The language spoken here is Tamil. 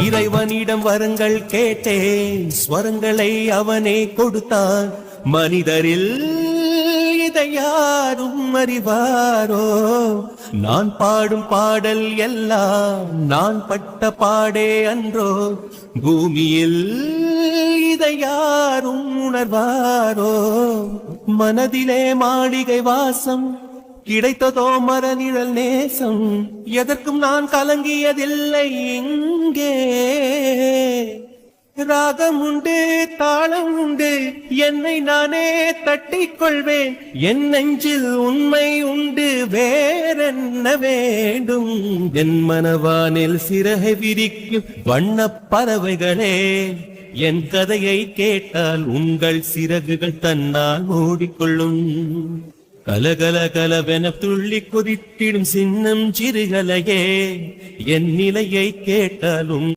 இறைவனிடம் வரங்கள் கேட்டேன், ஸ்வரங்களை அவனே கொடுத்தான். மனிதரில் இதை யாரும் அறிவாரோ? நான் பாடும் பாடல் எல்லாம் நான் பட்ட பாடே அன்றோ? பூமியில் இதை யாரும் உணர்வாரோ? மனதிலே மாளிகை வாசம், கிடைத்ததோ மரநிழல் நேசம். எதற்கும் நான் கலங்கியதில்லை இங்கே. ராகம் உண்டு, தாளம் உண்டு, என்னை நானே தட்டிக் கொள்வேன். என் நெஞ்சில் உண்மை உண்டு, வேறென்ன வேண்டும்? என் மனவானில் சிறகை விரிக்கும் வண்ணப் பறவைகளே, என் கதையை கேட்டால் உங்கள் சிறகுகள் தன்னால் மூடிக்கொள்ளும். கலகல கலவென துள்ளி குதித்திடும் சின்னம் சிறுகலையே, என் நிலையை கேட்டாலும்